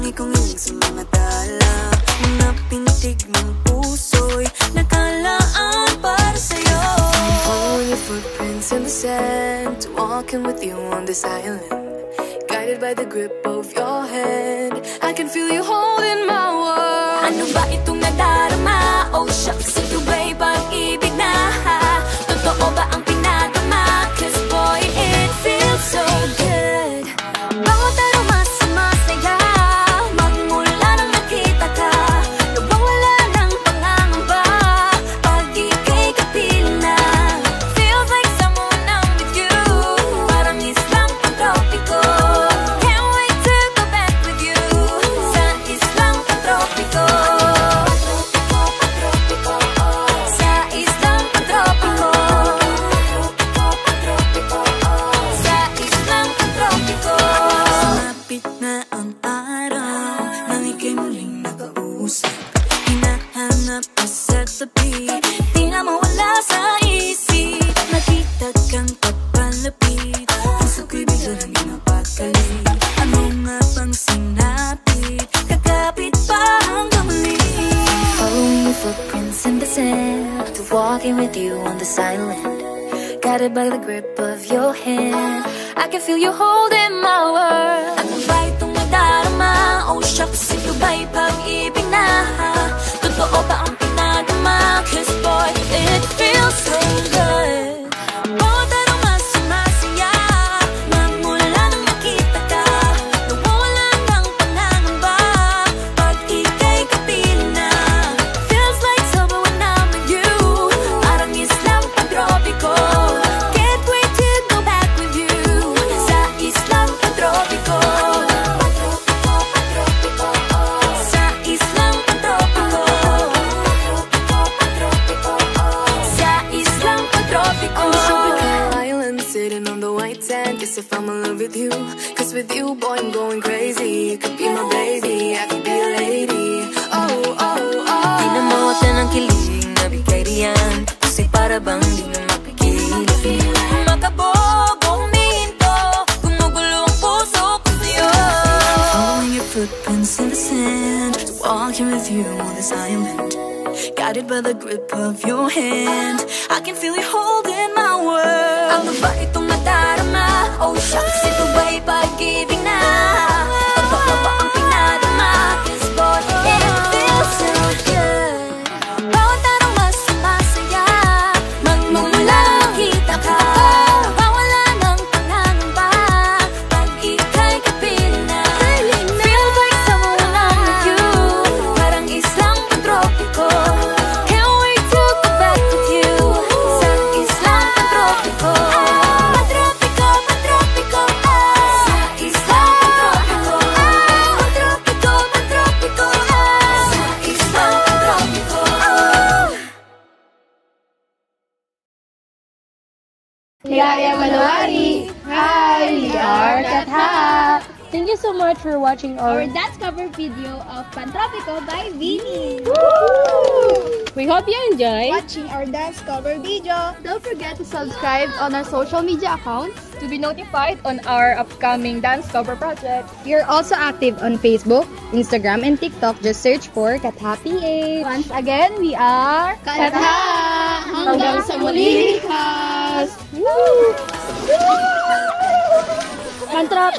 Marami kong hiling sa mga tala, mga pintig ng puso'y nakalaan para sa'yo. Following your footprints in the sand, walking with you on this island, guided by the grip of your hand. I can feel you holding my world. Ano ba itong nadarama? Oh shucks, ito ba'y pag-ibig na? Totoo ba ang pinadama? Cause boy, it feels so good. Bawat aroma sumasaya, magmula nang nakita ka, nawawala ng pangangamba pag ika'y kapiling na. Feels like someone I'm with you, parang islang pantropiko. Can't wait to go back with you sa islang pantropiko. Sa islang pantropiko. Sa islang pantropiko. Sumapit na ang araw nang ika'y muling nakausap, hinahanap ka sa tabi, di na mawala sa isip. Nakita kang papalapit, puso ko'y bigla nang ginapakali. Ano nga bang sinapit, kakapit pa hanggang muli. Following your footprints in the sand, walking with you on this island, guided by the grip of your hand. I can feel you holding my world. Ano ba itong nadarama? Oh shucks, ito ba'y pag-ibig na? Totoo ba ang pinadama? Cause boy, it feels so good. Bawat aroma sumasaya, magmula nang nakita ka, nawawala ng pangangamba pag ika'y kapiling na. Feels like summer when I'm with you, parang islang pantropiko. Can't wait to go back with you sa islang pantropiko. Sa islang pantropiko. Sa islang pantropiko. On a tropical island, sitting on the white sand. Guess if I'm in love with you, cause with you, boy, I'm going crazy. You could be my baby, I could be a lady. Oh, oh, oh. Di na mawatan ang kilig na bigay riyan, kasi para bang di na mapigil. Makabobo, humihinto, gumugulo ang puso ko sa'yo. Following your footprints in the sand, walking with you on this island, guided by the grip of your hand. I can feel you holding my world. Ano ba itong nadarama? Oh shucks, ito ba'y pag-ibig na? Totoo ba ang pinadama? Cause boy, it feels so good. Bawat aroma sumasaya, magmula nang nakita ka, nawawala ng pangangamba pag ika'y kapiling na. Feels like someone I'm with you, parang islang pantropiko. Can't wait to go back with you sa islang pantropiko. Pantropiko, pantropiko. Sa islang pantropiko. Pantropiko, pantropiko. Sa islang pantropiko. Ligaya Manawari! Hi! We are Katha! Thank you so much for watching Our our... dance cover video of Pantropico by Vinny! We hope you enjoy. Watching our dance cover video. Don't forget to subscribe on our social media accounts to be notified on our upcoming dance cover project. We are also active on Facebook, Instagram, and TikTok. Just search for KathaPH. Once again, we are Katha! Hanggang sa muli, Likas! Pantrap!